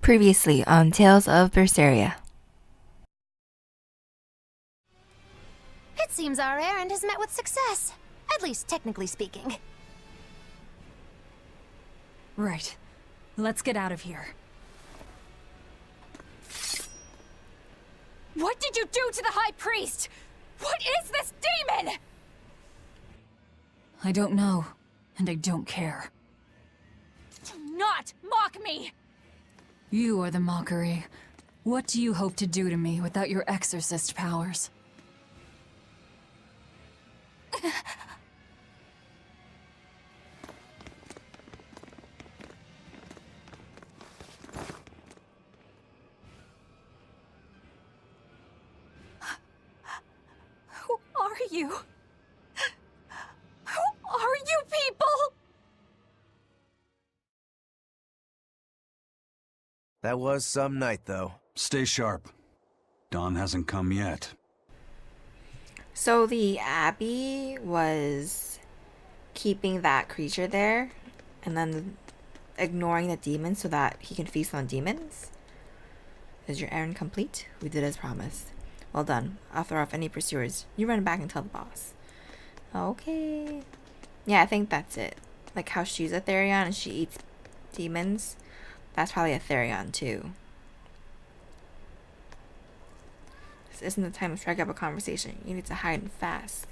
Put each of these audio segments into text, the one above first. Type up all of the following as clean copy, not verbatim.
Previously on Tales of Berseria. It seems our errand has met with success. At least technically speaking. Right. Let's get out of here. What did you do to the High Priest? What is this demon? I don't know, and I don't care. Do not mock me! You are the mockery. What do you hope to do to me without your exorcist powers? Who are you? Who are you people? That was some night, though. Stay sharp. Dawn hasn't come yet. So the Abbey was keeping that creature there and then ignoring the demons so that he can feast on demons? Is your errand complete? We did as promised. Well done. I'll throw off any pursuers. You run back and tell the boss. Okay. Yeah, I think that's it. Like how she's a Therion and she eats demons. That's probably a Therion too. This isn't the time to strike up a conversation. You need to hide and fast.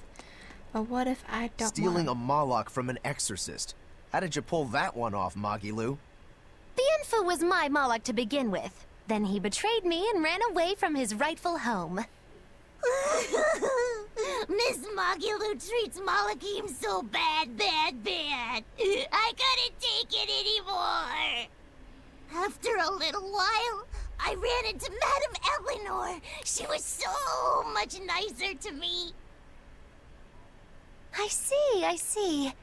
But what if I don't Stealing a Moloch from an exorcist. How did you pull that one off, Magilu? Bienfu was my Moloch to begin with. Then he betrayed me and ran away from his rightful home. Miss Magilu treats Malachim so bad. I couldn't take it anymore. After a little while, I ran into Madame Eleanor. She was so much nicer to me. I see.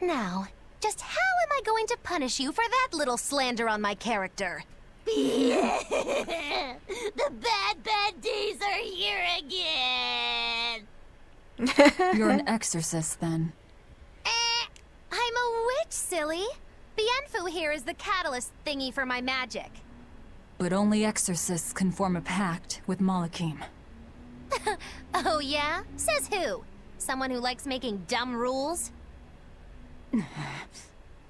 Now, just how am I going to punish you for that little slander on my character? The bad days are here again. You're an exorcist, then. I'm a witch, silly. Bienfu here is the catalyst thingy for my magic. But only exorcists can form a pact with Malachim. Oh yeah? Says who? Someone who likes making dumb rules?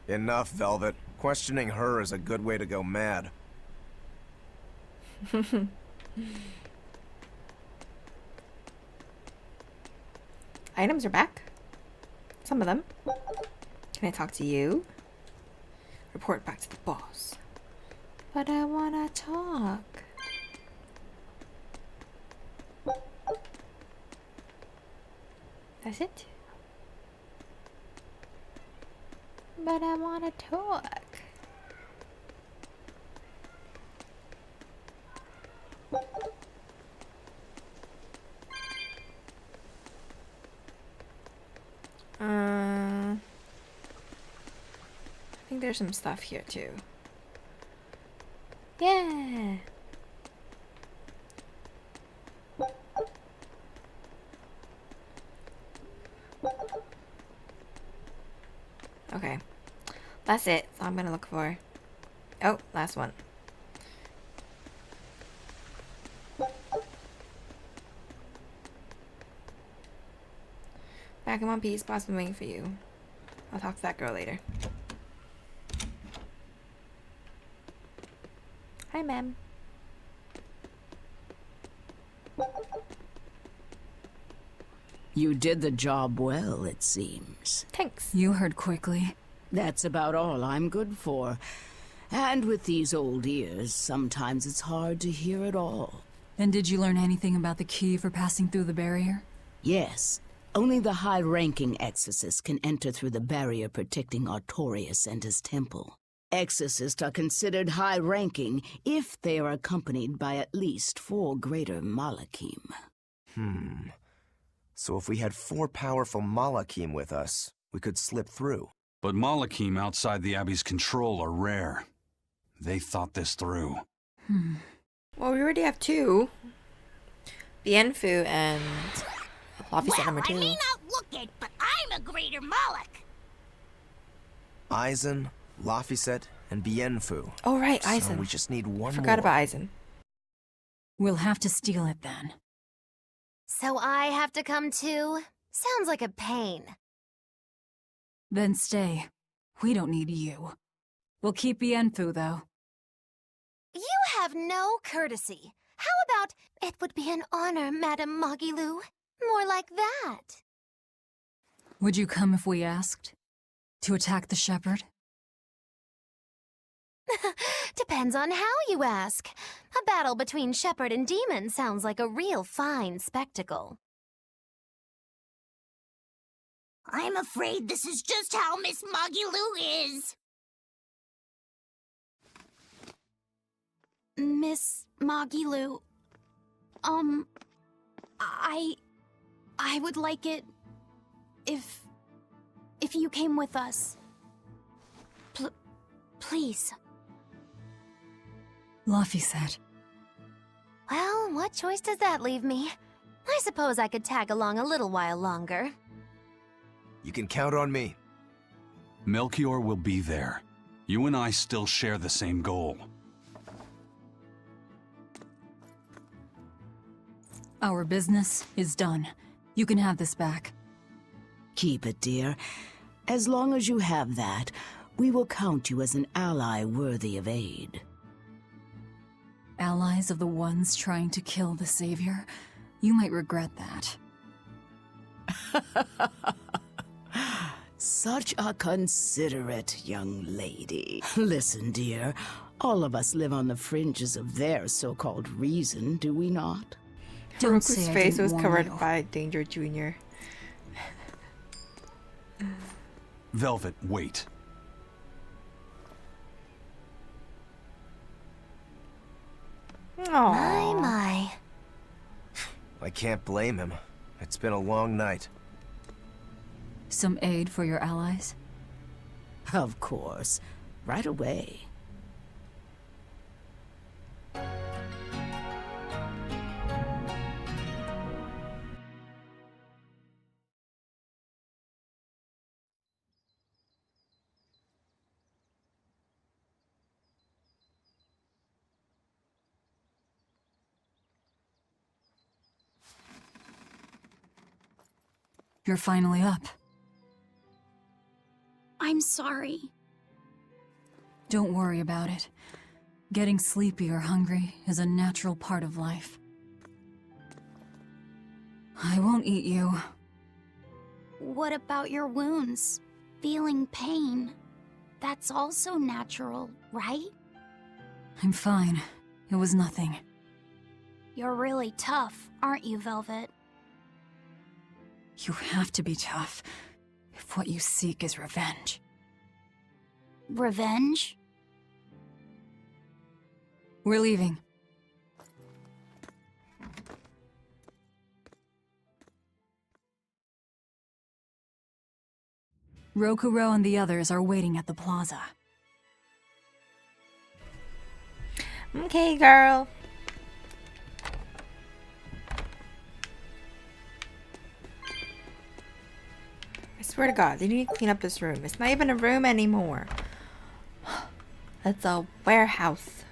Enough, Velvet. Questioning her is a good way to go mad. Items are back. Some of them. Can I talk to you? Report back to the boss. But I wanna talk. That's it. But I wanna talk. I think there's some stuff here too. Yeah. Okay. That's it. So I'm gonna look for. Oh, last one. Back in one piece. Boss been waiting for you. I'll talk to that girl later. Hi, ma'am. You did the job well, it seems. Thanks. You heard quickly. That's about all I'm good for. And with these old ears, sometimes it's hard to hear it all. And did you learn anything about the key for passing through the barrier? Yes. Only the high-ranking exorcists can enter through the barrier protecting Artorius and his temple. Exorcists are considered high-ranking if they are accompanied by at least 4 greater Malachim. So if we had 4 powerful Malachim with us, we could slip through. But Malachim outside the Abbey's control are rare. They thought this through. Well, we already have 2. Bienfu and Laphicet number 2. I may not look it, but I'm a greater Moloch. Eisen, Laphicet, and Bienfu. Oh, right, So Eisen. we just need one Forgot more. about Eisen. We'll have to steal it then. So I have to come too? Sounds like a pain. Then stay. We don't need you. We'll keep Bienfu, though. You have no courtesy. How about, it would be an honor, Madame Magilu? More like that. Would you come if we asked? To attack the shepherd? Depends on how you ask. A battle between shepherd and demon sounds like a real fine spectacle. I'm afraid this is just how Miss Magilu is. Miss Magilu, I would like it if you came with us. Please. Luffy said. Well, what choice does that leave me? I suppose I could tag along a little while longer. You can count on me. Melchior will be there. You and I still share the same goal. Our business is done. You can have this back. Keep it, dear. As long as you have that, we will count you as an ally worthy of aid. Allies of the ones trying to kill the Savior? You might regret that. Such a considerate young lady. Listen, dear, all of us live on the fringes of their so-called reason, do we not? Don't Roku's say I face didn't was warn covered you. by Danger Jr. Velvet, wait. Aww. My. I can't blame him. It's been a long night. Some aid for your allies? Of course. Right away. You're finally up. I'm sorry. Don't worry about it. Getting sleepy or hungry is a natural part of life. I won't eat you. What about your wounds? Feeling pain? That's also natural, right? I'm fine. It was nothing. You're really tough, aren't you, Velvet? You have to be tough if what you seek is revenge. Revenge? We're leaving. Rokuro and the others are waiting at the plaza. Okay, girl. I swear to God, they need to clean up this room. It's not even a room anymore. It's a warehouse.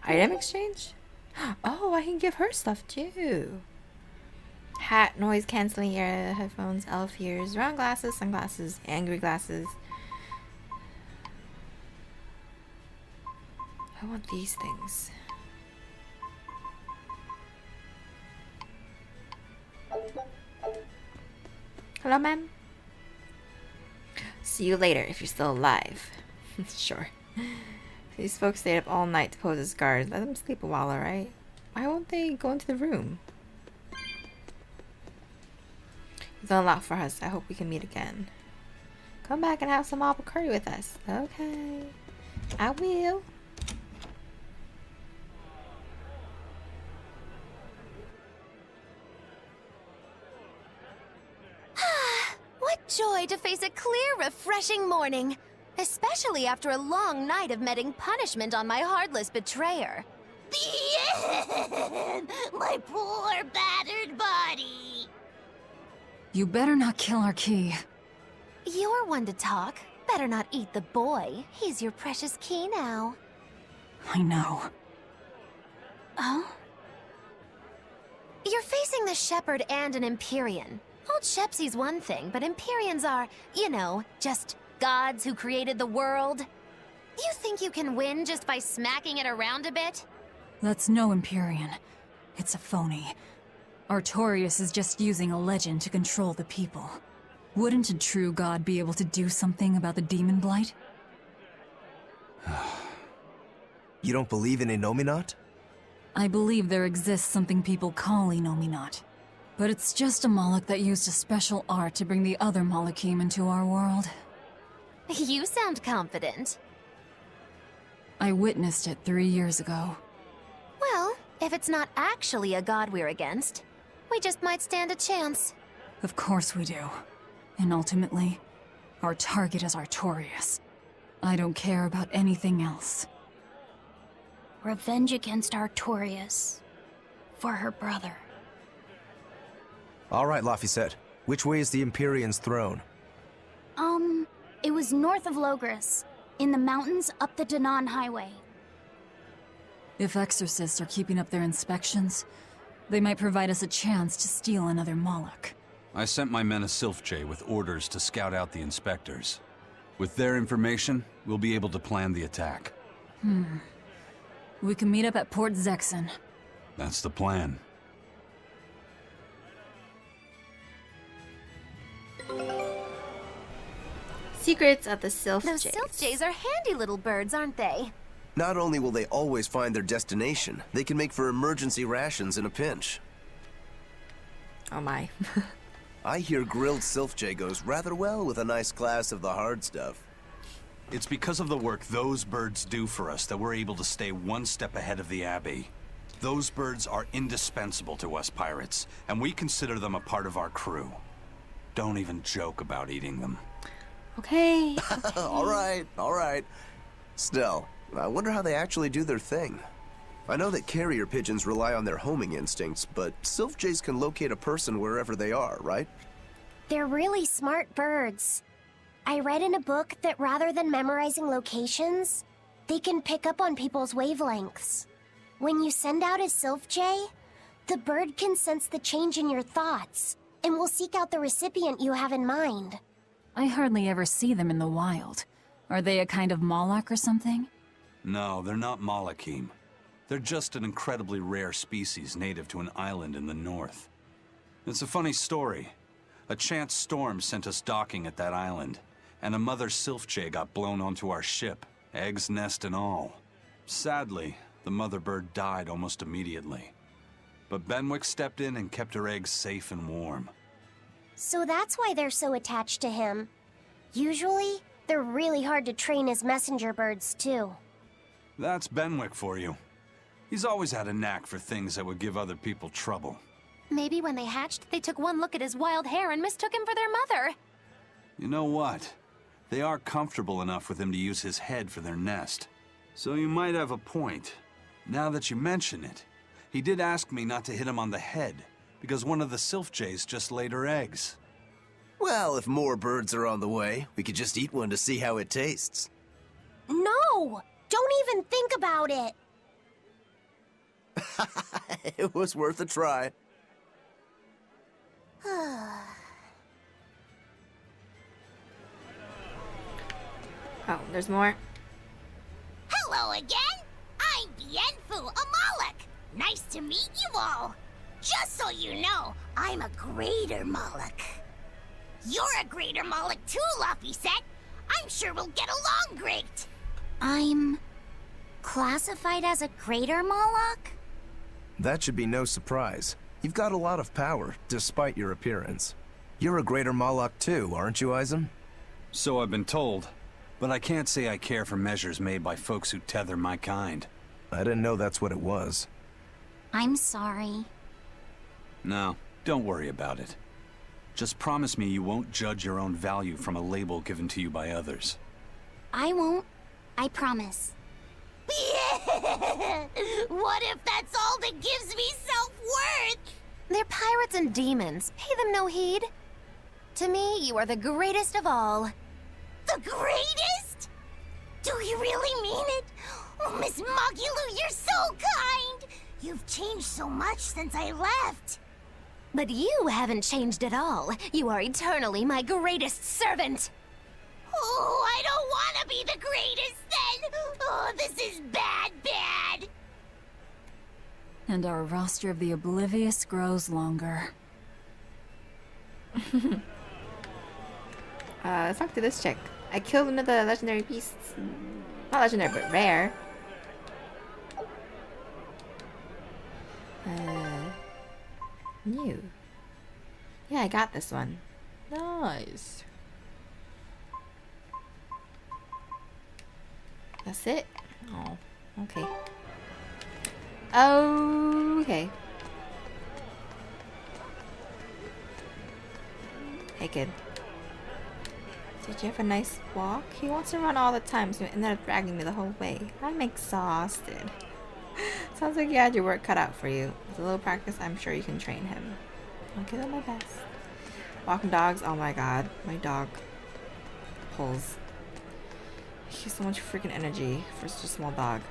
Item exchange? Oh, I can give her stuff too. Hat, noise cancelling ear, headphones, elf ears, round glasses, sunglasses, angry glasses. I want these things. Hello, ma'am. See you later if you're still alive. Sure. These folks stayed up all night to pose as guards. Let them sleep a while, alright? Why won't they go into the room? It's unlocked for us. I hope we can meet again. Come back and have some apple curry with us. Okay. I will. What joy to face a clear, refreshing morning. Especially after a long night of meting punishment on my heartless betrayer. The end! My poor battered body. You better not kill our key. You're one to talk. Better not eat the boy. He's your precious key now. I know. Oh? You're facing the Shepherd and an Empyrean. Old Shepsy's one thing, but Empyreans are, you know, just gods who created the world. You think you can win just by smacking it around a bit? That's no Empyrean. It's a phony. Artorias is just using a legend to control the people. Wouldn't a true god be able to do something about the demon blight? You don't believe in Innominat? I believe there exists something people call Innominat. But it's just a Moloch that used a special art to bring the other Molochim into our world. You sound confident. I witnessed it 3 years ago. Well, if it's not actually a god we're against, we just might stand a chance. Of course we do. And ultimately, our target is Artorias. I don't care about anything else. Revenge against Artorias. For her brother. All right, Laphicet. Which way is the Empyrean's throne? It was north of Logris. In the mountains up the Danan Highway. If exorcists are keeping up their inspections, they might provide us a chance to steal another Moloch. I sent my men a sylphjay with orders to scout out the inspectors. With their information, we'll be able to plan the attack. We can meet up at Port Zexon. That's the plan. Secrets of the Those sylphjays. sylphjays are handy little birds, aren't they? Not only will they always find their destination, they can make for emergency rations in a pinch. Oh my. I hear grilled sylphjay goes rather well with a nice glass of the hard stuff. It's because of the work those birds do for us that we're able to stay one step ahead of the Abbey. Those birds are indispensable to us pirates, and we consider them a part of our crew. Don't even joke about eating them. Okay. All right. Still, I wonder how they actually do their thing. I know that carrier pigeons rely on their homing instincts, but sylphjays can locate a person wherever they are, right? They're really smart birds. I read in a book that rather than memorizing locations, they can pick up on people's wavelengths. When you send out a sylphjay, the bird can sense the change in your thoughts and will seek out the recipient you have in mind. I hardly ever see them in the wild. Are they a kind of Moloch or something? No, they're not Molochim. They're just an incredibly rare species native to an island in the north. It's a funny story. A chance storm sent us docking at that island, and a mother sylphjay got blown onto our ship, eggs, nest, and all. Sadly, the mother bird died almost immediately. But Benwick stepped in and kept her eggs safe and warm. So that's why they're so attached to him. Usually, they're really hard to train as messenger birds, too. That's Benwick for you. He's always had a knack for things that would give other people trouble. Maybe when they hatched, they took one look at his wild hair and mistook him for their mother. You know what? They are comfortable enough with him to use his head for their nest. So you might have a point. Now that you mention it, he did ask me not to hit him on the head, because one of the sylphjays just laid her eggs. Well, if more birds are on the way, we could just eat one to see how it tastes. No! Don't even think about it! It was worth a try. Oh, there's more. Hello again! I'm Bienfu, a Moloch! Nice to meet you all! Just so you know, I'm a greater Moloch. You're a greater Moloch too, Laphicet! I'm sure we'll get along great! I'm... classified as a greater Moloch? That should be no surprise. You've got a lot of power, despite your appearance. You're a greater Moloch too, aren't you, Eisen? So I've been told, but I can't say I care for measures made by folks who tether my kind. I didn't know that's what it was. I'm sorry. No, don't worry about it. Just promise me you won't judge your own value from a label given to you by others. I won't. I promise. What if that's all that gives me self-worth? They're pirates and demons. Pay them no heed. To me, you are the greatest of all. The greatest? Do you really mean it? Oh, Miss Magulu, you're so kind! You've changed so much since I left. But you haven't changed at all. You are eternally my greatest servant. Oh, I don't want to be the greatest then! Oh, this is bad, bad! And our roster of the oblivious grows longer. Let's talk to this chick. I killed one of the legendary beasts. Not legendary, but rare. New. Yeah, I got this one. Nice. That's it? Oh, okay. Okay. Hey, kid. Did you have a nice walk? He wants to run all the time, so he ended up dragging me the whole way. I'm exhausted. Sounds like you had your work cut out for you. With a little practice, I'm sure you can train him. I'll give it my best. Walking dogs, oh my god. My dog pulls. He has so much freaking energy for such a small dog.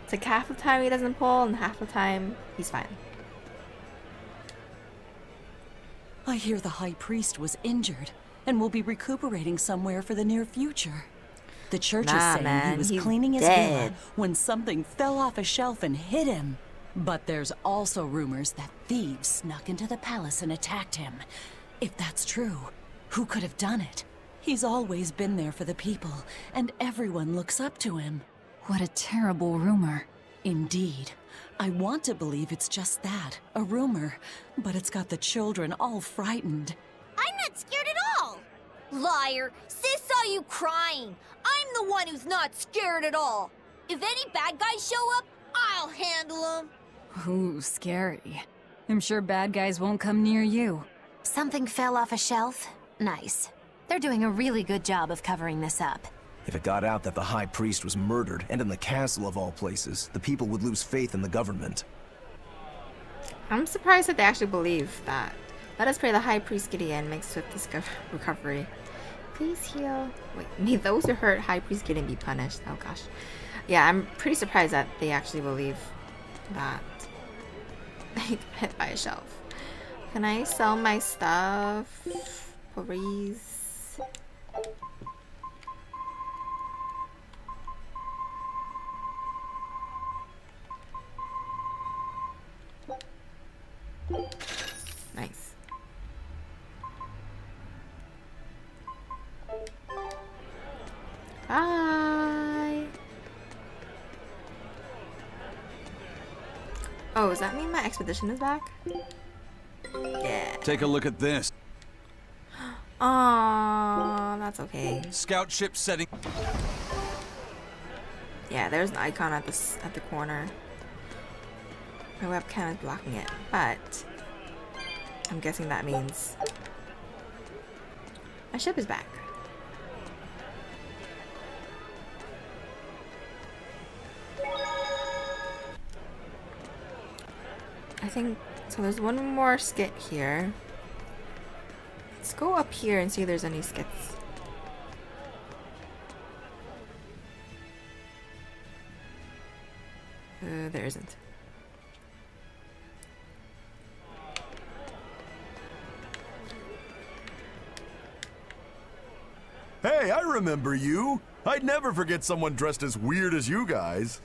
It's like half the time he doesn't pull, and half the time he's fine. I hear the High Priest was injured and will be recuperating somewhere for the near future. The church is saying man, he was he's cleaning his dead. villa when something fell off a shelf and hit him. But there's also rumors that thieves snuck into the palace and attacked him. If that's true, who could have done it? He's always been there for the people, and everyone looks up to him. What a terrible rumor. Indeed. I want to believe it's just that, a rumor, but it's got the children all frightened. I'm not scared at all! Liar! Sis saw you crying! I'm the one who's not scared at all! If any bad guys show up, I'll handle them! Ooh, scary. I'm sure bad guys won't come near you. Something fell off a shelf? Nice. They're doing a really good job of covering this up. If it got out that the High Priest was murdered, and in the castle of all places, the people would lose faith in the government. I'm surprised that they actually believe that. Let us pray the High Priest Gideon makes swift recovery. Please heal. Wait, may those who hurt High Priest Gideon be punished. Oh gosh. Yeah, I'm pretty surprised that they actually believe that. They got hit by a shelf. Can I sell my stuff? Please. Nice. Bye. Oh, does that mean my expedition is back? Yeah. Take a look at this. Aww, that's okay. Scout ship setting. Yeah, there's an icon at the corner. My webcam is blocking it, but I'm guessing that means my ship is back. I think so. There's one more skit here. Let's go up here and see if there's any skits. There isn't. Hey, I remember you. I'd never forget someone dressed as weird as you guys.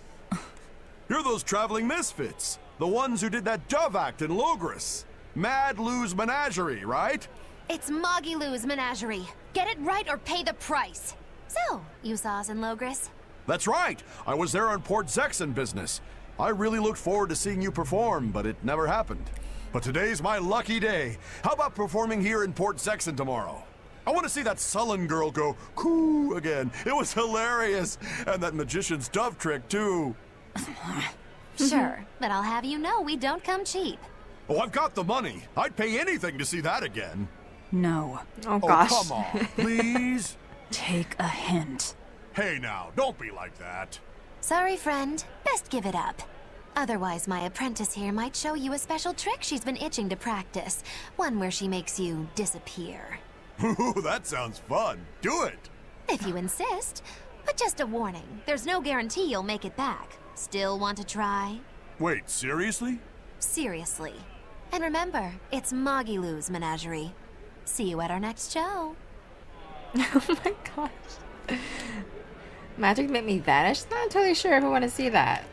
You're those traveling misfits. The ones who did that dove act in Logris. Mad Lou's Menagerie, right? It's Magilou's menagerie. Get it right or pay the price. So, you saw us in Logris? That's right. I was there on Port Zexon business. I really looked forward to seeing you perform, but it never happened. But today's my lucky day. How about performing here in Port Zexon tomorrow? I want to see that sullen girl go coo again. It was hilarious. And that magician's dove trick, too. Sure, but I'll have you know we don't come cheap. Oh, I've got the money. I'd pay anything to see that again. No. Oh gosh. Oh, come on, please. Take a hint. Hey now, don't be like that. Sorry, friend. Best give it up. Otherwise, my apprentice here might show you a special trick she's been itching to practice. One where she makes you disappear. Ooh, that sounds fun. Do it! If you insist. But just a warning, there's no guarantee you'll make it back. Still want to try? Wait, seriously? Seriously. And remember, it's Magilou's menagerie. See you at our next show. Oh my gosh. Magic made me vanish? Not totally sure if I want to see that.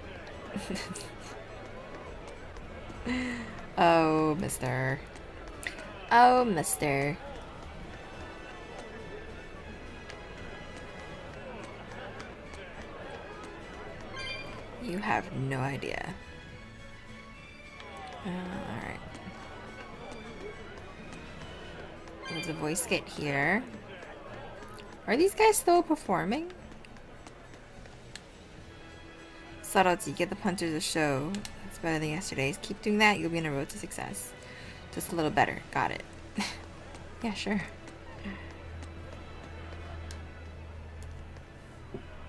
Oh, mister. Oh, mister. You have no idea. Alright. There's a voice kit here. Are these guys still performing? Subtlety, get the punches a show. It's better than yesterday's. Keep doing that, you'll be on a road to success. Just a little better. Got it. Yeah, sure.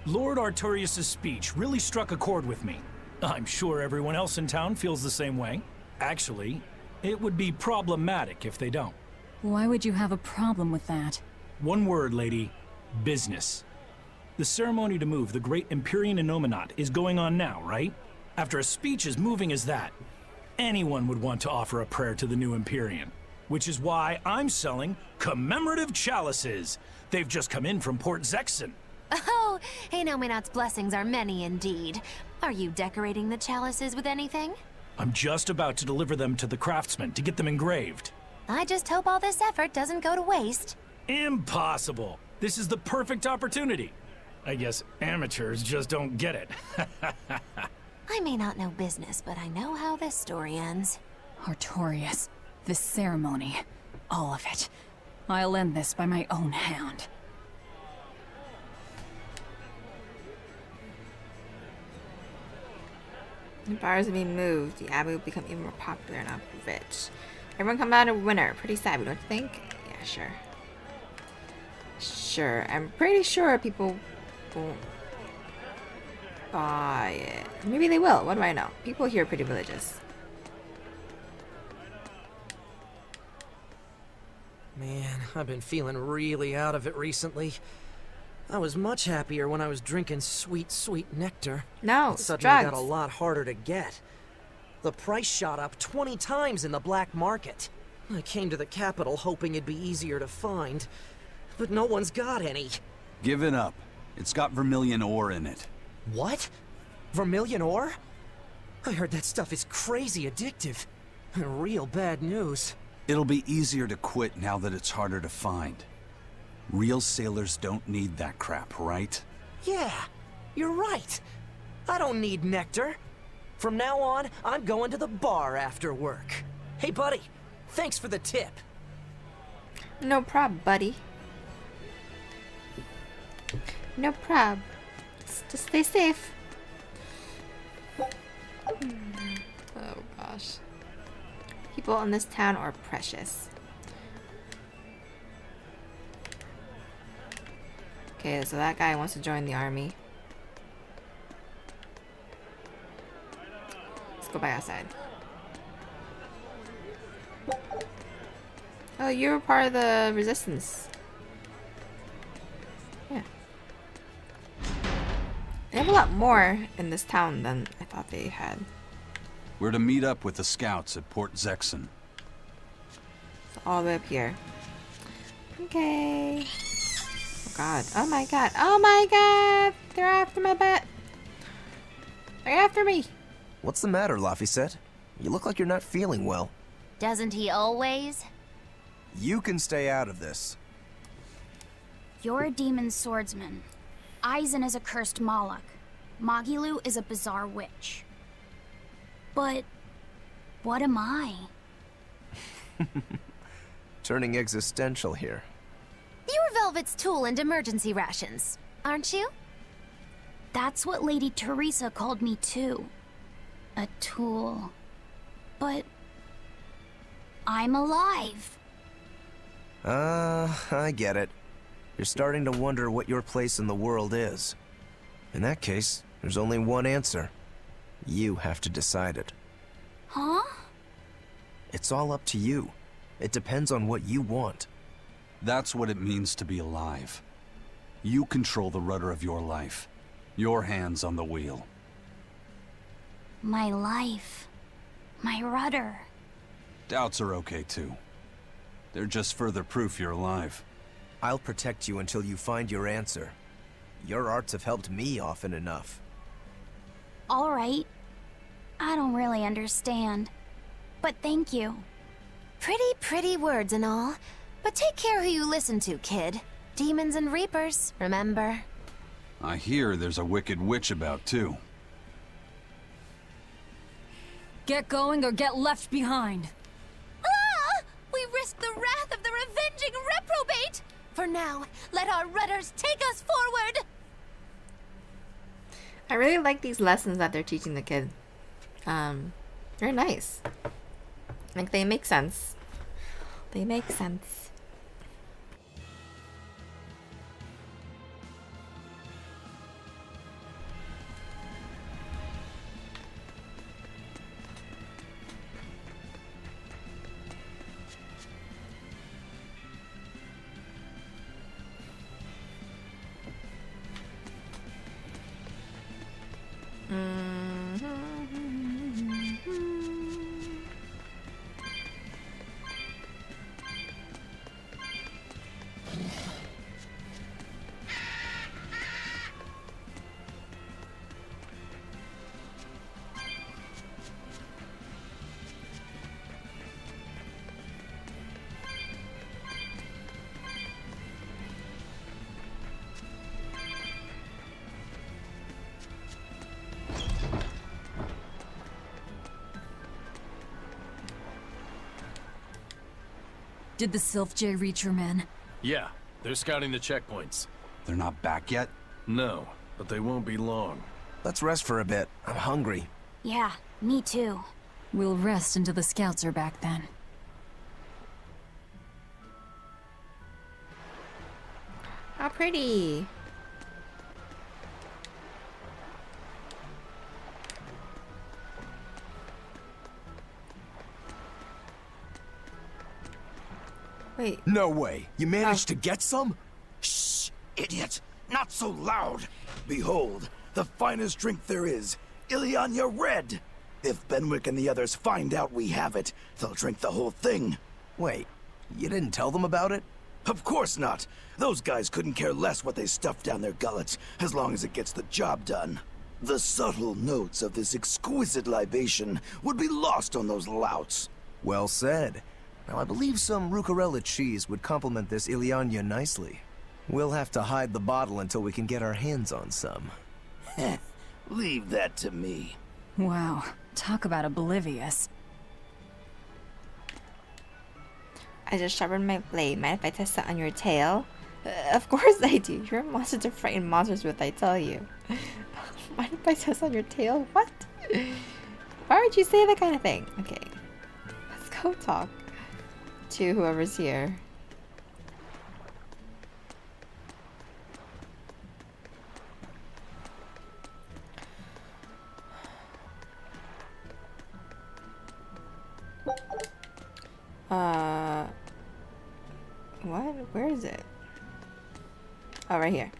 Lord Artorius' speech really struck a chord with me. I'm sure everyone else in town feels the same way. Actually, it would be problematic if they don't. Why would you have a problem with that? One word, lady. Business. The ceremony to move the great Empyrean Innominat is going on now, right? After a speech as moving as that, anyone would want to offer a prayer to the new Empyrean. Which is why I'm selling commemorative chalices. They've just come in from Port Zexon. Oh, Innominat's blessings are many indeed. Are you decorating the chalices with anything? I'm just about to deliver them to the craftsman to get them engraved. I just hope all this effort doesn't go to waste. Impossible! This is the perfect opportunity. I guess amateurs just don't get it. I may not know business, but I know how this story ends. Artorius, this ceremony, all of it. I'll end this by my own hand. If bars are being moved, the abbey will become even more popular and rich. Everyone come out a winner. Pretty savvy, don't you think? Yeah, sure. Sure. I'm pretty sure people won't buy it. Maybe they will. What do I know? People here are pretty religious. Man, I've been feeling really out of it recently. I was much happier when I was drinking sweet, sweet nectar. No, it it's suddenly drugs. got a lot harder to get. The price shot up 20 times in the black market. I came to the capital hoping it'd be easier to find, but no one's got any. Give it up. It's got vermilion ore in it. What? Vermilion ore? I heard that stuff is crazy addictive. Real bad news. It'll be easier to quit now that it's harder to find. Real sailors don't need that crap, right? Yeah, you're right. I don't need nectar. From now on, I'm going to the bar after work. Hey, buddy, thanks for the tip. No prob, buddy. No prob. Just stay safe. Oh gosh. People in this town are precious. Okay, so that guy wants to join the army. Let's go back outside. Oh, you're part of the resistance. Yeah. They have a lot more in this town than I thought they had. We're to meet up with the scouts at Port Zexon. So all the way up here. Okay. Oh god. Oh my god. Oh my god! They're after my butt. They're after me. What's the matter, Laphicet? You look like you're not feeling well. Doesn't he always? You can stay out of this. You're a demon swordsman. Eisen is a cursed Moloch. Magilou is a bizarre witch. But what am I? Turning existential here. You're Velvet's tool and emergency rations, aren't you? That's what Lady Teresa called me too. A tool. But I'm alive. I get it. You're starting to wonder what your place in the world is. In that case, there's only one answer. You have to decide it. Huh? It's all up to you. It depends on what you want. That's what it means to be alive. You control the rudder of your life. Your hands on the wheel. My life. My rudder. Doubts are okay too. They're just further proof you're alive. I'll protect you until you find your answer. Your arts have helped me often enough. All right. I don't really understand. But thank you. Pretty words and all. But take care who you listen to, kid. Demons and reapers, remember? I hear there's a wicked witch about too. Get going or get left behind. Ah! We risk the wrath of the revenging reprobate! For now, let our rudders take us forward! I really like these lessons that they're teaching the kid. They're nice. Like, they make sense. They make sense. Did the sylphjay reach your men? Yeah, they're scouting the checkpoints. They're not back yet? No, but they won't be long. Let's rest for a bit. I'm hungry. Yeah, me too. We'll rest until the scouts are back then. How pretty. Wait. No way. You managed to get some? Shh, idiot! Not so loud! Behold, the finest drink there is, Ileana Red! If Benwick and the others find out we have it, they'll drink the whole thing. Wait, you didn't tell them about it? Of course not. Those guys couldn't care less what they stuff down their gullets, as long as it gets the job done. The subtle notes of this exquisite libation would be lost on those louts. Well said. Now, I believe some Rucarella cheese would complement this Ileana nicely. We'll have to hide the bottle until we can get our hands on some. Heh, leave that to me. Wow, talk about oblivious. I just sharpened my blade. Mind if I test it on your tail? Of course I do. You're a monster to frighten monsters with, I tell you. Mind if I test on your tail? What? Why would you say that kind of thing? Okay. Let's go talk to whoever's here. What? Where is it? Oh, right here.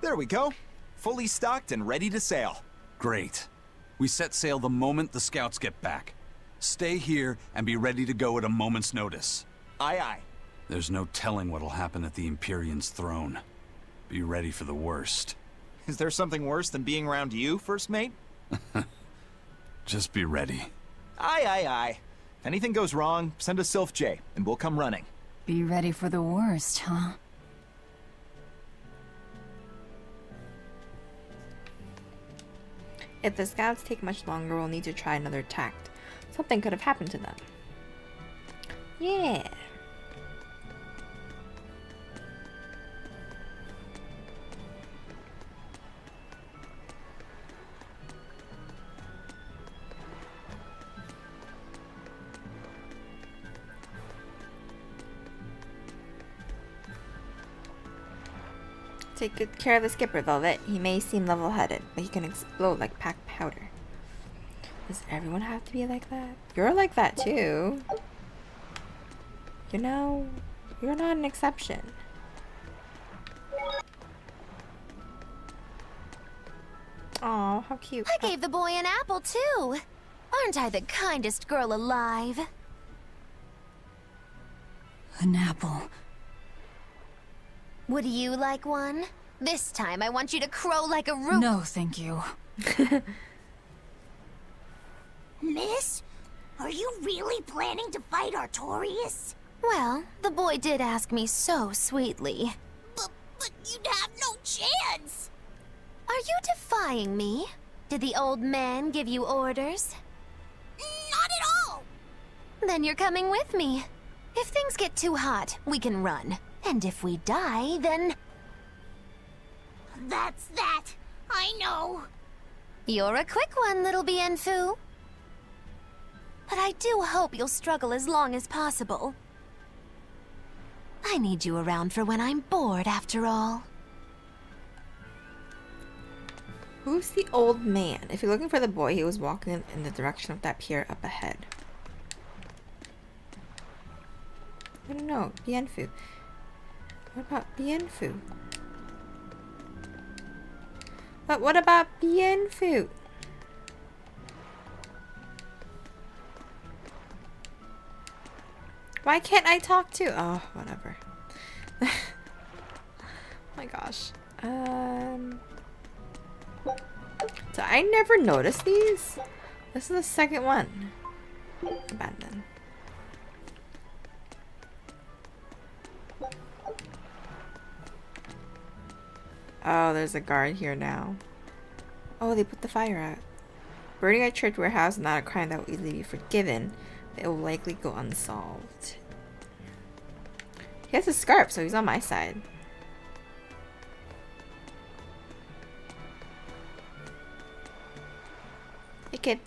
There we go. Fully stocked and ready to sail. Great. We set sail the moment the scouts get back. Stay here and be ready to go at a moment's notice. Aye, aye. There's no telling what'll happen at the Empyrean's throne. Be ready for the worst. Is there something worse than being around you, First Mate? Just be ready. Aye, aye, aye. If anything goes wrong, send a sylphjay, and we'll come running. Be ready for the worst, huh? If the scouts take much longer, we'll need to try another tact. Something could have happened to them. Yeah. Take good care of the skipper, Velvet. He may seem level-headed, but he can explode like packed powder. Does everyone have to be like that? You're like that too. You know, you're not an exception. Oh, how cute. I gave the boy an apple too. Aren't I the kindest girl alive? An apple. Would you like one? This time I want you to crow like a root. No, thank you. Miss, are you really planning to fight Artorias? Well, the boy did ask me so sweetly. But you'd have no chance. Are you defying me? Did the old man give you orders? Not at all. Then you're coming with me. If things get too hot, we can run. And if we die, then... That's that. I know. You're a quick one, little Bienfu. But I do hope you'll struggle as long as possible. I need you around for when I'm bored, after all. Who's the old man? If you're looking for the boy, he was walking in the direction of that pier up ahead. I don't know. Bienfu. What about Bienfu? But what about Bienfu? Why can't I talk to? Oh, whatever. Oh my gosh. So I never noticed these. This is the second one. Abandon. Oh, there's a guard here now. Oh, they put the fire out. Burning a church warehouse is not a crime that will easily be forgiven. It will likely go unsolved. He has a scarf, so he's on my side. Hey, kid.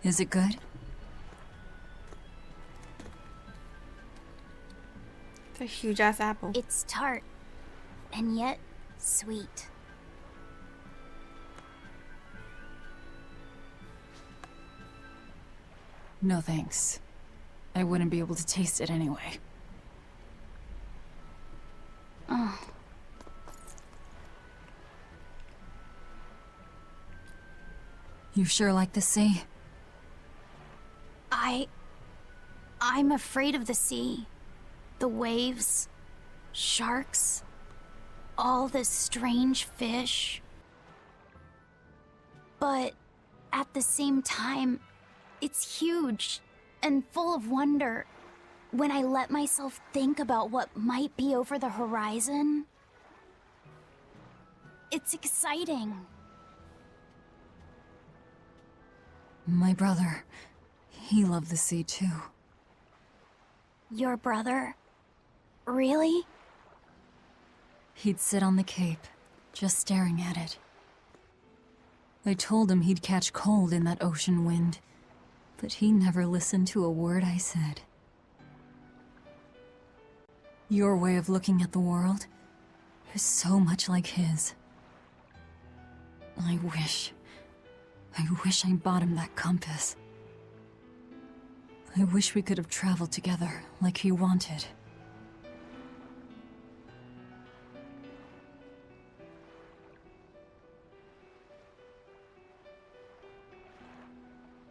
Is it good? It's a huge ass apple. It's tart, and yet sweet. No thanks. I wouldn't be able to taste it anyway. Oh. You sure like the sea? I'm afraid of the sea. The waves, sharks, all this strange fish. But at the same time, it's huge and full of wonder. When I let myself think about what might be over the horizon, it's exciting. My brother, he loved the sea too. Your brother? Really? He'd sit on the cape, just staring at it. I told him he'd catch cold in that ocean wind, but he never listened to a word I said. Your way of looking at the world is so much like his. I wish I bought him that compass. I wish we could have traveled together like he wanted.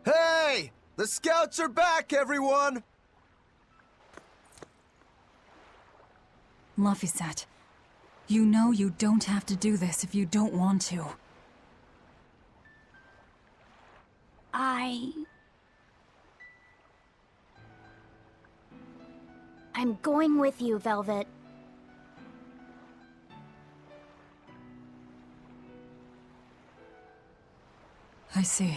Hey! The scouts are back, everyone! Lafisat, you know you don't have to do this if you don't want to. I'm going with you, Velvet. I see.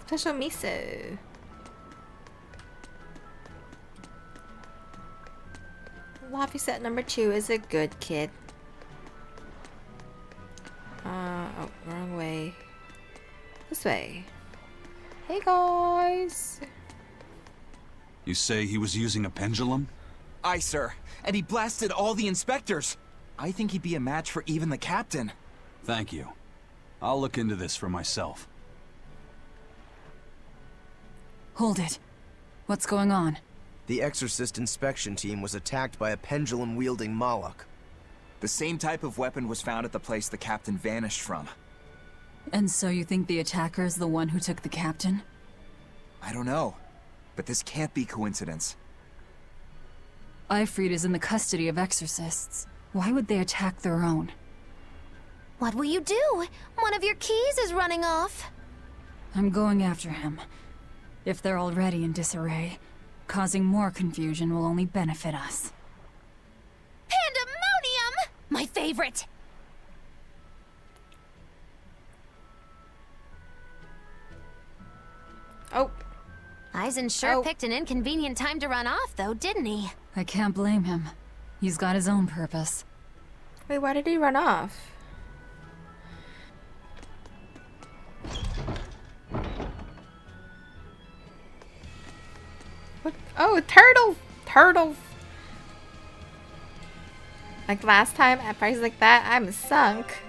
Special miso. Lobby set number 2 is a good kid. Oh, wrong way. This way. Hey guys! You say he was using a pendulum? Aye, sir. And he blasted all the inspectors. I think he'd be a match for even the captain. Thank you. I'll look into this for myself. Hold it. What's going on? The Exorcist inspection team was attacked by a pendulum-wielding Moloch. The same type of weapon was found at the place the captain vanished from. And so you think the attacker is the one who took the captain? I don't know, but this can't be coincidence. Ifrit is in the custody of exorcists. Why would they attack their own? What will you do? One of your keys is running off. I'm going after him. If they're already in disarray, causing more confusion will only benefit us. Pandemonium! My favorite! Oh. Eisen sure picked an inconvenient time to run off, though, didn't he? I can't blame him. He's got his own purpose. Wait, why did he run off? What? Oh, turtles! Turtles! Like last time at prices like that, I'm sunk.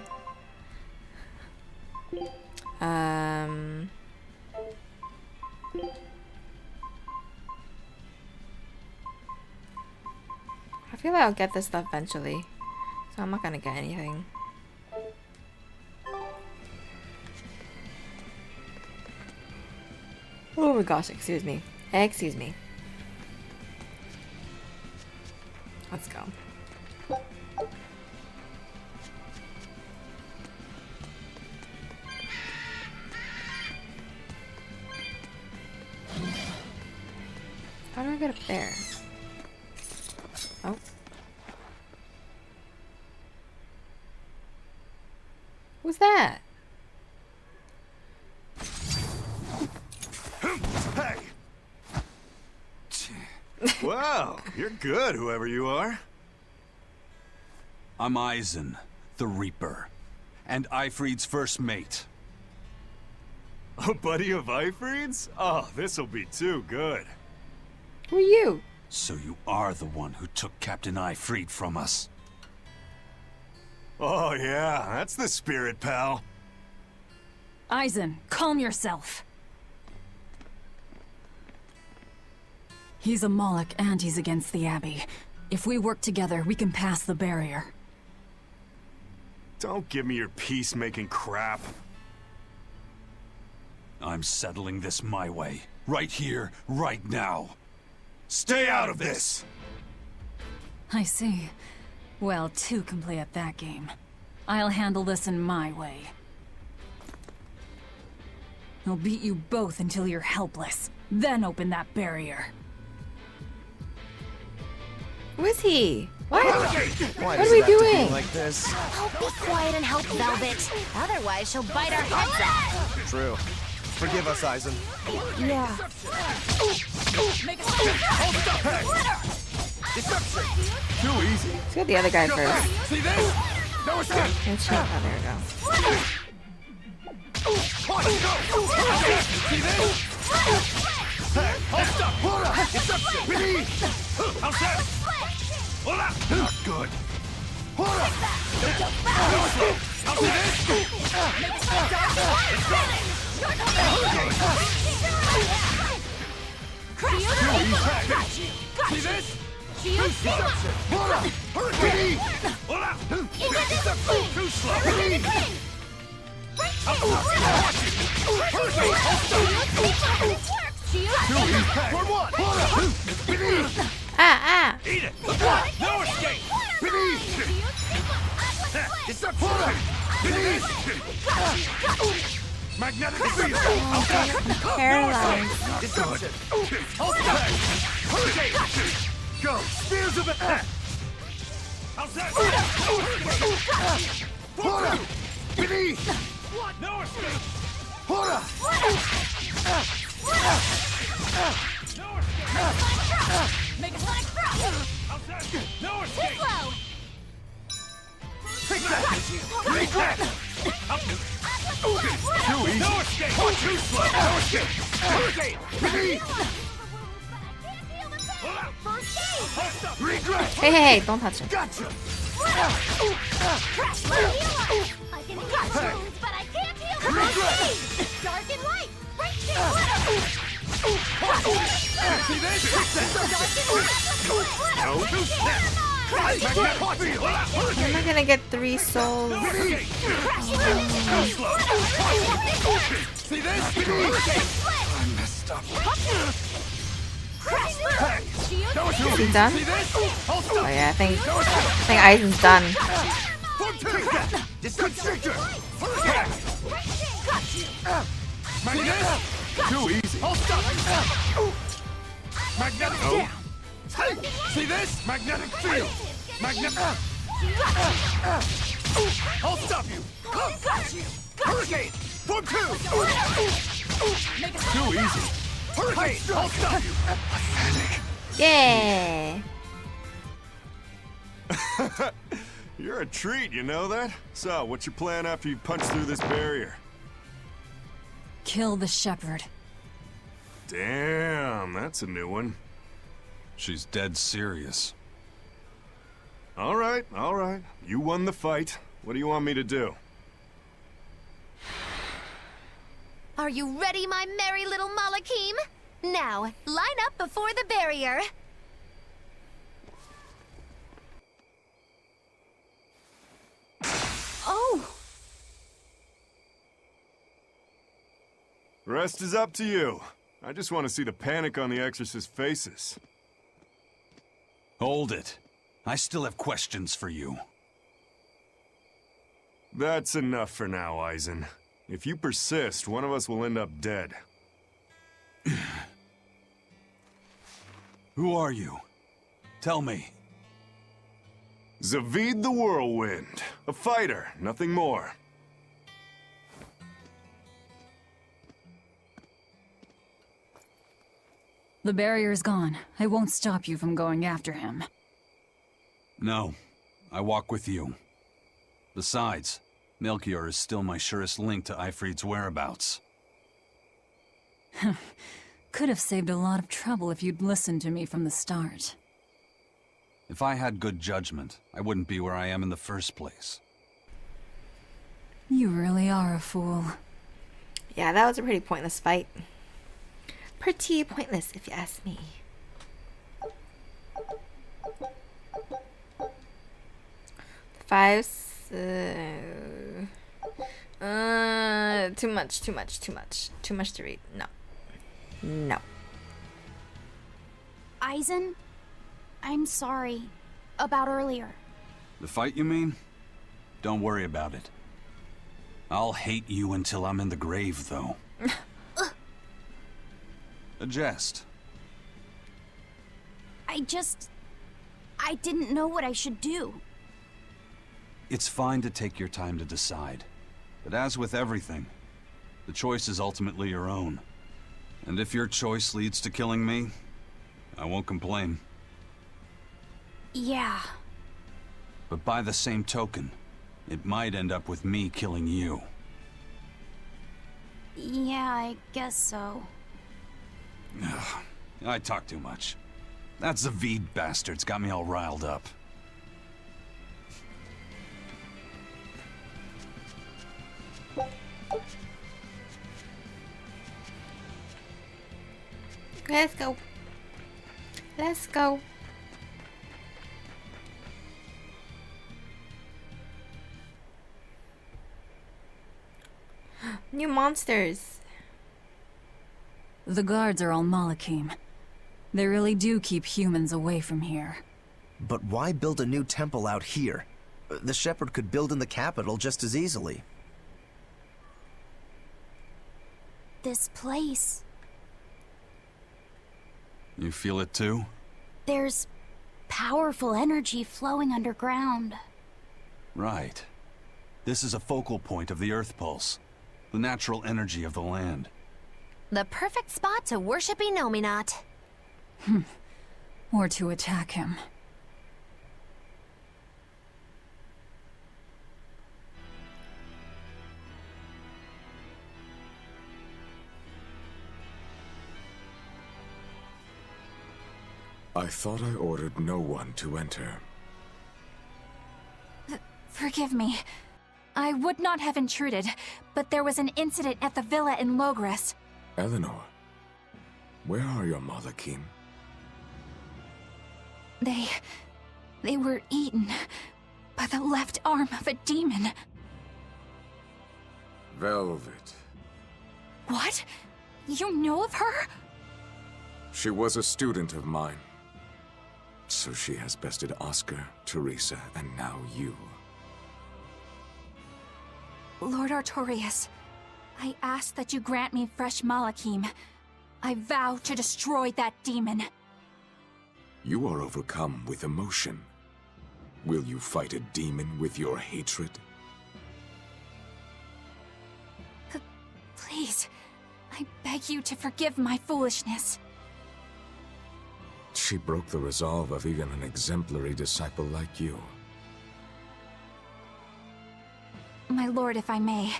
I feel like I'll get this stuff eventually, so I'm not gonna get anything. Oh my gosh, excuse me. Excuse me. Let's go. How do I get up there? Oh. Who's that? Hey! Wow, you're good, whoever you are. I'm Eisen, the Reaper, and Ifrit's first mate. A buddy of Ifrit's? Oh, this'll be too good. Who are you? So you are the one who took Captain Ifrit from us. Oh yeah, that's the spirit, pal. Eisen, calm yourself. He's a Moloch and he's against the Abbey. If we work together, we can pass the barrier. Don't give me your peacemaking crap. I'm settling this my way. Right here, right now. Stay out of this! I see. Well, two can play at that game. I'll handle this in my way. I'll beat you both until you're helpless. Then open that barrier. Who is he? What? Why What are we doing? Like this? Oh, be quiet and help Velvet. Otherwise, she'll bite our heads off. True. Forgive us, Eisen. Yeah. Too easy. Let's get the other guy first. See this? No escape! Let's check. Oh, there we go. See this? Hey, hold up! Hold up! Deception! We need! How's that? Hold up! Not good. Hold up! No escape! How's this? See this? Deception! Hold up! Hurricane! Hold up! Deception! Too slow! Hurricane! For what? Hold up! Ah, ah! Eat it! No escape! Deception! Magnetic field! Paralyzed. Deception! Hurricane! Go! Spears of attack! How's that? Hold up! Beneath! What? No escape! Hold up! No escape! Make a sonic thrust! How's that? No slow! Take that! Take that! Too easy! No escape! Too slow! No escape! No escape! Hey, hey, hey, don't touch him. Gotcha! Crash, let me heal up! I can catch wounds, but I can't heal them! Dark and light! Break See this? No, too snap! How am I gonna get 3 souls? See this? I messed up. Is he done? Oh yeah, I think Aizen's done. Constrictor! Too easy. Magnetic no. See this? Magnetic field. Magnetic. I'll stop you. Hurricane. Form 2. Too easy. Hurricane. I'll stop you. Pathetic. Yeah. You're a treat, you know that? So, what's your plan after you punch through this barrier? Kill the shepherd. Damn, that's a new one. She's dead serious. All right. You won the fight. What do you want me to do? Are you ready, my merry little Malakim? Now, line up before the barrier. Oh! Rest is up to you. I just want to see the panic on the Exorcist's faces. Hold it. I still have questions for you. That's enough for now, Aizen. If you persist, one of us will end up dead. Who are you? Tell me. Zaveid the Whirlwind. A fighter, nothing more. The barrier's gone. I won't stop you from going after him. No. I walk with you. Besides, Melchior is still my surest link to Ifrit's whereabouts. Could have saved a lot of trouble if you'd listened to me from the start. If I had good judgment, I wouldn't be where I am in the first place. You really are a fool. Yeah, that was a pretty pointless fight. Pretty pointless, if you ask me. Too much to read. No. Aizen, I'm sorry about earlier. The fight, you mean? Don't worry about it. I'll hate you until I'm in the grave, though. A jest. I didn't know what I should do. It's fine to take your time to decide. But as with everything, the choice is ultimately your own. And if your choice leads to killing me, I won't complain. Yeah. But by the same token, it might end up with me killing you. Yeah, I guess so. I talk too much. That Zaveid bastard's got me all riled up. Let's go. Let's go. New monsters. The guards are all Malakim. They really do keep humans away from here. But why build a new temple out here? The Shepherd could build in the capital just as easily. This place. You feel it too? There's powerful energy flowing underground. Right. This is a focal point of the Earth Pulse. The natural energy of the land. The perfect spot to worship Inominat. Or to attack him. I thought I ordered no one to enter. Forgive me. I would not have intruded, but there was an incident at the villa in Logres. Eleanor, where are your Malakim? They were eaten by the left arm of a demon. Velvet. What? You know of her? She was a student of mine. So she has bested Oscar, Teresa, and now you. Lord Artorias, I ask that you grant me fresh Malakim. I vow to destroy that demon. You are overcome with emotion. Will you fight a demon with your hatred? Please, I beg you to forgive my foolishness. She broke the resolve of even an exemplary disciple like you. My lord, if I may,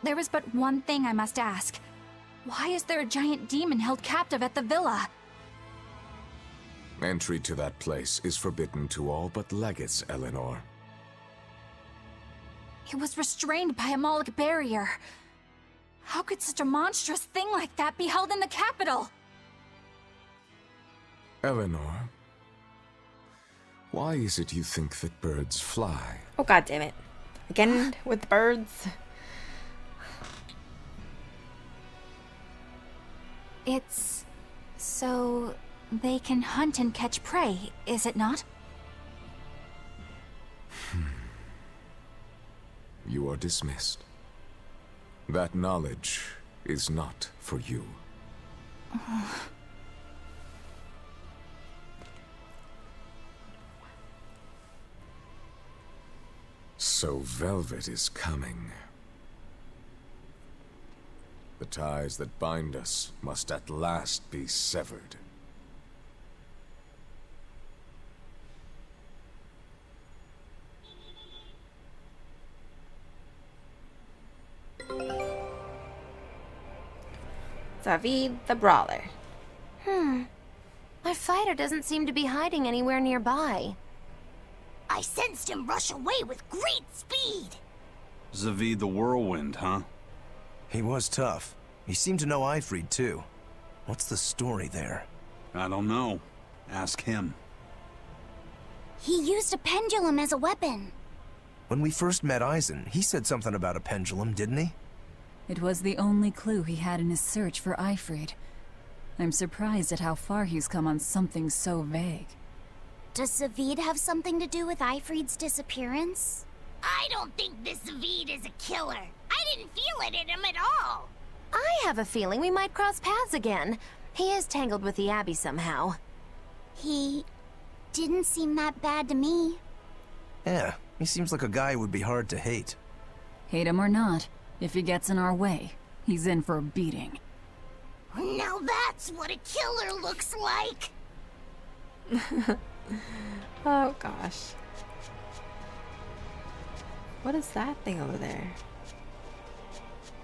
there is but one thing I must ask. Why is there a giant demon held captive at the villa? Entry to that place is forbidden to all but legates, Eleanor. It was restrained by a Moloch barrier. How could such a monstrous thing like that be held in the capital? Eleanor, why is it you think that birds fly? Oh, god damn it. Again with birds. It's so they can hunt and catch prey, is it not? You are dismissed. That knowledge is not for you. So Velvet is coming. The ties that bind us must at last be severed. Zaveid the Brawler. Our fighter doesn't seem to be hiding anywhere nearby. I sensed him rush away with great speed. Zaveid the Whirlwind, huh? He was tough. He seemed to know Ifrid, too. What's the story there? I don't know. Ask him. He used a pendulum as a weapon. When we first met Eisen, he said something about a pendulum, didn't he? It was the only clue he had in his search for Ifrid. I'm surprised at how far he's come on something so vague. Does Zaveid have something to do with Ifrid's disappearance? I don't think this Zaveid is a killer. I didn't feel it in him at all. I have a feeling we might cross paths again. He is tangled with the Abbey somehow. He didn't seem that bad to me. Yeah, he seems like a guy who would be hard to hate. Hate him or not, if he gets in our way, he's in for a beating. Now that's what a killer looks like. Oh gosh. What is that thing over there?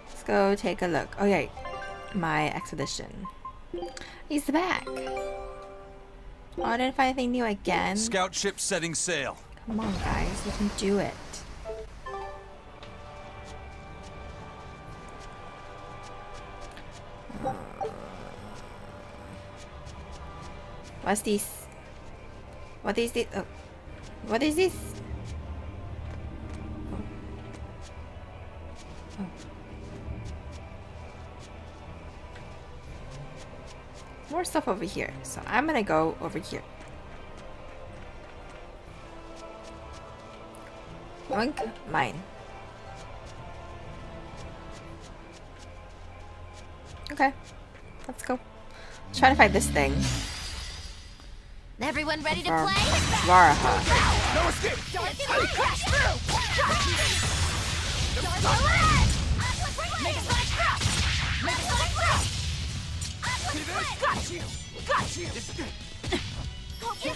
Let's go take a look. Oh yeah, my expedition. He's back. Oh, I didn't find anything new again. Scout ship setting sail. Come on guys, you can do it. What's this? What is this? Oh. What is this? Oh. More stuff over here. So I'm gonna go over here. Oink, mine. Okay, let's go. Let's try to find this thing. Everyone ready to play? Varaha. No escape! Crash through! Make a sonic crash! Make a sonic crash! Got you! Got you! Got you!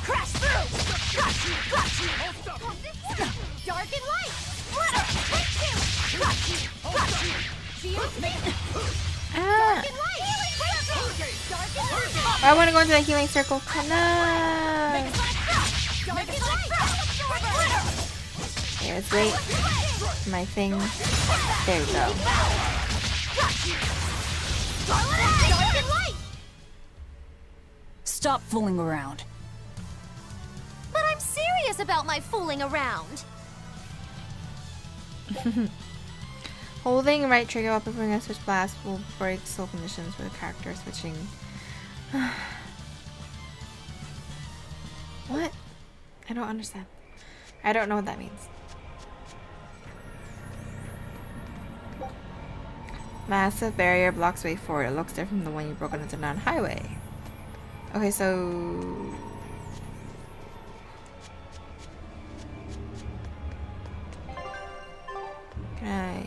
Crash through! Crash through! Got you! Got you! Dark and light! Splitter! Got you! Got you! Ah. I want to go into the healing circle. No. Okay, let's wait. My thing. There we go. Stop fooling around. But I'm serious about my fooling around. Holding right trigger while performing a switch blast will break slow conditions for the character switching. What? I don't understand. I don't know what that means. Massive barrier blocks way forward. It looks different from the one you broke on the non-highway. Okay, so... Okay.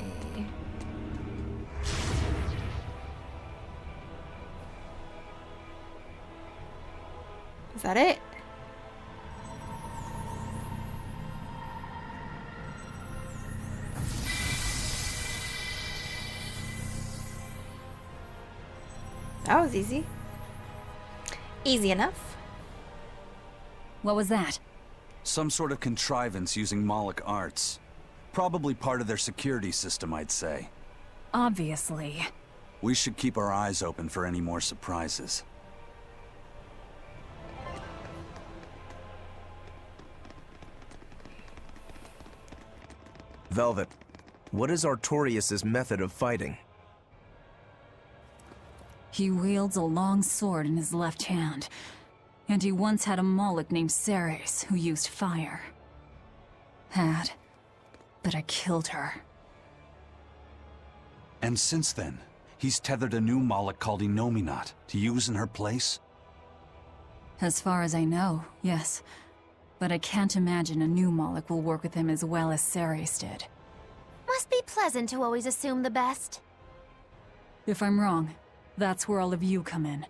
Is that it? That was easy. Easy enough. What was that? Some sort of contrivance using Moloch arts. Probably part of their security system, I'd say. Obviously. We should keep our eyes open for any more surprises. Velvet, what is Artorias' method of fighting? He wields a long sword in his left hand. And he once had a Moloch named Ceres who used fire. But I killed her. And since then, he's tethered a new Moloch called Innominat to use in her place? As far as I know, yes. But I can't imagine a new Moloch will work with him as well as Ceres did. Must be pleasant to always assume the best. If I'm wrong, that's where all of you come in.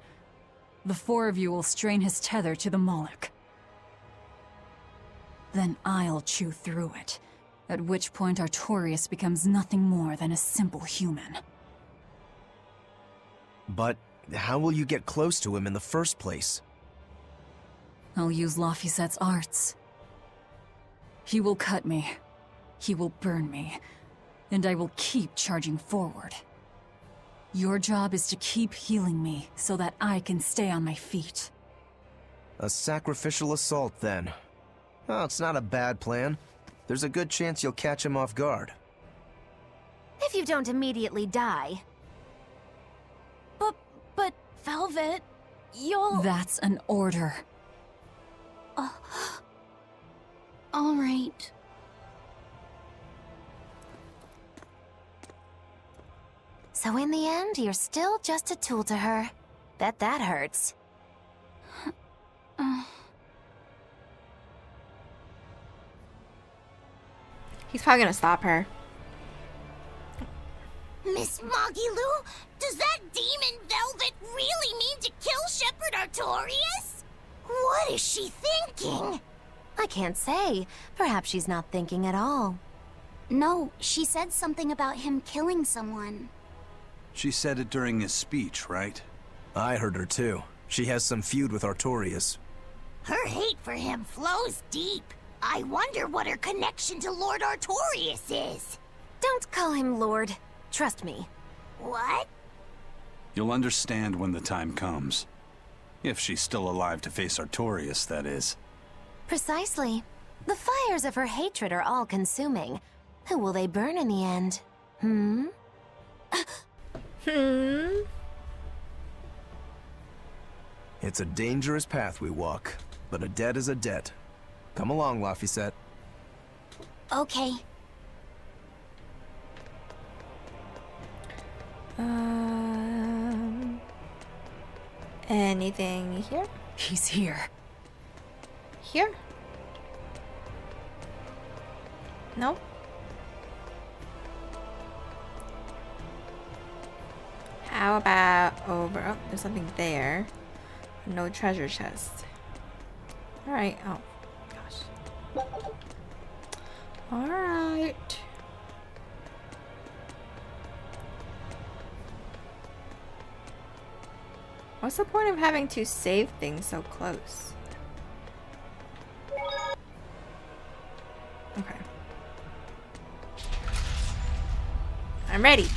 The four of you will strain his tether to the Moloch. Then I'll chew through it, at which point Artorias becomes nothing more than a simple human. But how will you get close to him in the first place? I'll use Laphicet's arts. He will cut me. He will burn me. And I will keep charging forward. Your job is to keep healing me so that I can stay on my feet. A sacrificial assault, then. Oh, it's not a bad plan. There's a good chance you'll catch him off guard. If you don't immediately die. But Velvet, you'll... That's an order. All right. So in the end, you're still just a tool to her. Bet that hurts. He's probably gonna stop her. Miss Magilu, does that demon Velvet really mean to kill Shepherd Artorias? What is she thinking? I can't say. Perhaps she's not thinking at all. No, she said something about him killing someone. She said it during his speech, right? I heard her too. She has some feud with Artorias. Her hate for him flows deep. I wonder what her connection to Lord Artorias is. Don't call him Lord. Trust me. What? You'll understand when the time comes. If she's still alive to face Artorias, that is. Precisely. The fires of her hatred are all-consuming. Who will they burn in the end? It's a dangerous path we walk, but a debt is a debt. Come along, Laphicet. Okay. Anything here? He's here. Here? No? How about over? Oh, there's something there. No treasure chest. Alright. Oh, gosh. Alright. What's the point of having to save things so close? Okay. I'm ready.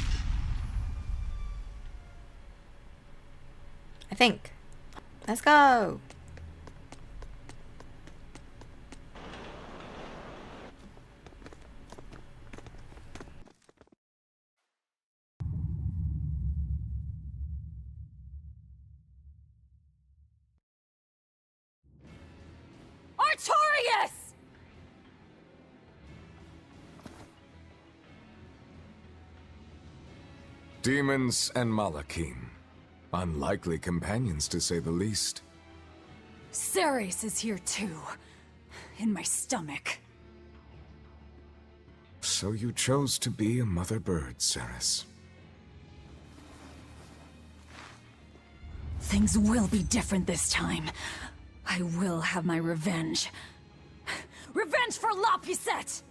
I think. Let's go. Artorias! Demons and Malakim. Unlikely companions, to say the least. Ceres is here too. In my stomach. So you chose to be a mother bird, Ceres. Things will be different this time. I will have my revenge. Revenge for La Pisette!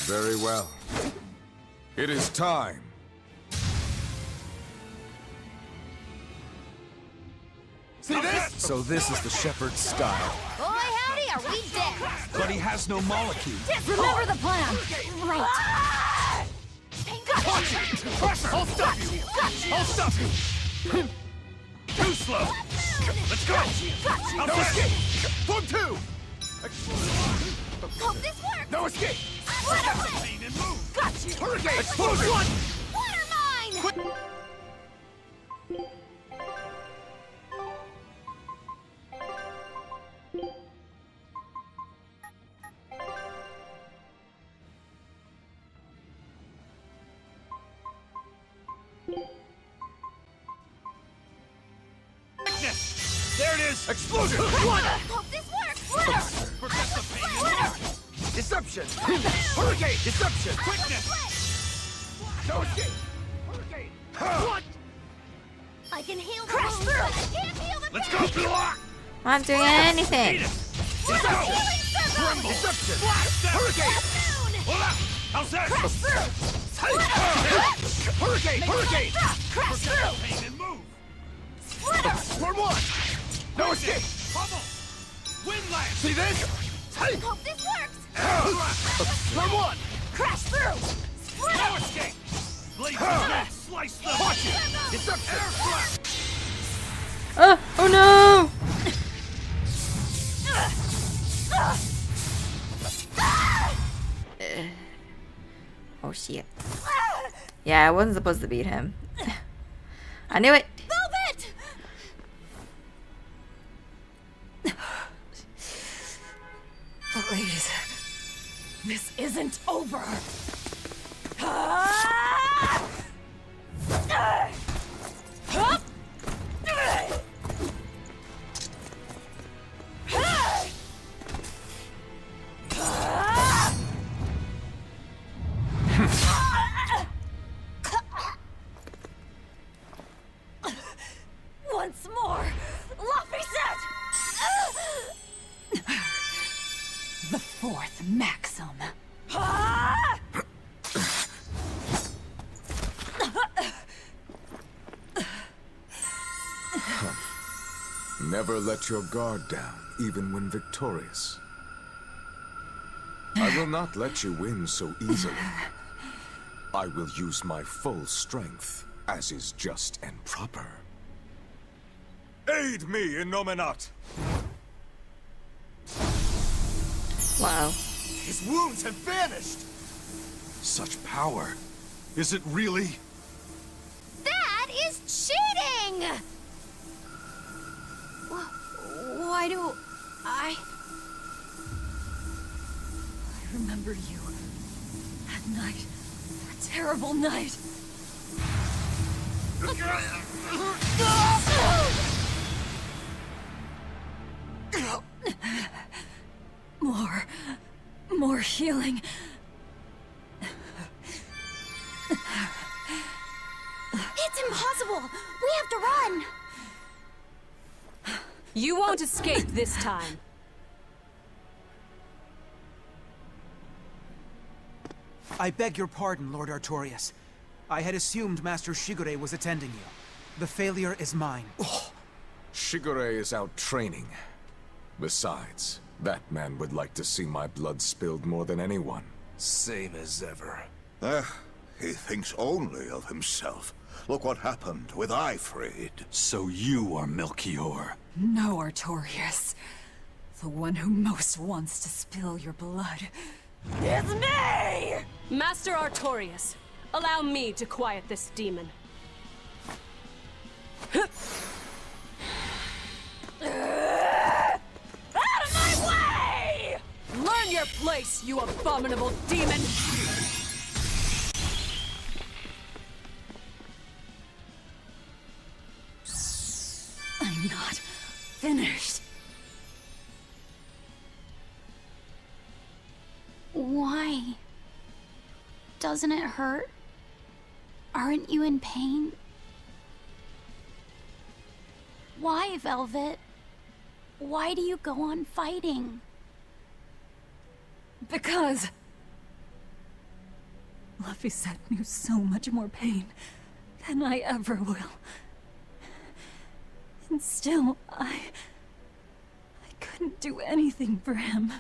Very well. It is time. See this? So this is the shepherd's style. Boy, howdy, are we dead? But he has no Malachi. Remember the plan! Right. I'll stop you! I'll stop you! Too slow! Let's go! No escape! Form 2! Hope this works! No escape! Split And move! Got you! Hurricane! Explosion! Water mine! There it is! Explosion! One! Hope this works! Splitter! Forget the pain! Splitter! Deception! Hurricane! Deception! Quickness! No escape! Hurricane! What? I can heal the wounds, but I can't heal the Let's pain! go! Block! I'm not doing anything. Let's go! Healing circle! Deception! Blast them! Hurricane! Soon! Hold up! How's that? Crash through! Hurricane! Hurricane! Crash through! Pain and move! Splitter! Form 1! No escape! Bubble! Windlash! See this? Hope this works! Form 1! Crash through! No Splitter! escape! Blade slice them! Watch it! Deception! Air flap! Oh no! Oh shit. Yeah, I wasn't supposed to beat him. I knew it. Velvet! Please. This isn't over. Once more! La Pisette! The fourth maxim. Never let your guard down, even when victorious. I will not let you win so easily. I will use my full strength, as is just and proper. Aid me, Innominat! Wow. His wounds have vanished! Such power. Is it really? That is cheating! Why do I remember you. That night. That terrible night. More healing. It's impossible! We have to run! You won't escape this time. I beg your pardon, Lord Artorias. I had assumed Master Shigure was attending you. The failure is mine. Shigure is out training. Besides, that man would like to see my blood spilled more than anyone. Same as ever. He thinks only of himself. Look what happened with Ifrid. So you are Melchior. No, Artorias. The one who most wants to spill your blood. It's me! Master Artorias, allow me to quiet this demon. Out of my way! Learn your place, you abominable demon! I'm not finished. Why? Doesn't it hurt? Aren't you in pain? Why, Velvet? Why do you go on fighting? Because Laphicet knew so much more pain than I ever will. And still, I couldn't do anything for him.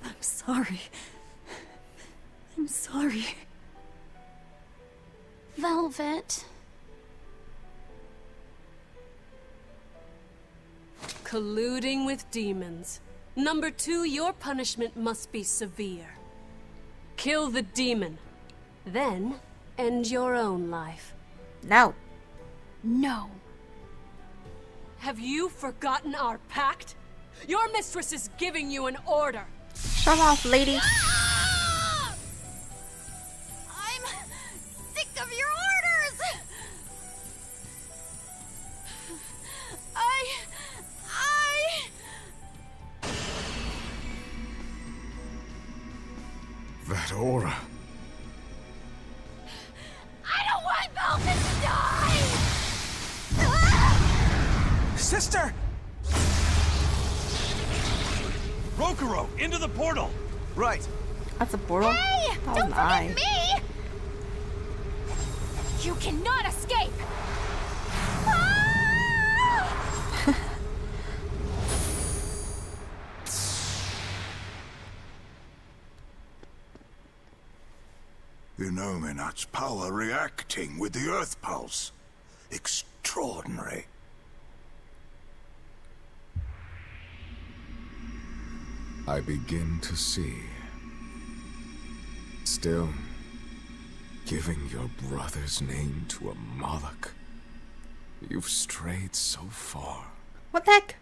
I'm sorry. I'm sorry. Velvet. Colluding with demons. Number 2, your punishment must be severe. Kill the demon. Then, end your own life. No. No. Have you forgotten our pact? Your mistress is giving you an order. Shut off, lady. I'm sick of your orders! That aura. I don't want Velvet to die! Sister! Rokuro, into the portal! Right. That's a portal? Hey! That was Don't an forget eye. me! You cannot escape! The Nominat's power reacting with the Earth Pulse. Extraordinary. I begin to see. Still, giving your brother's name to a Moloch. You've strayed so far. What the heck?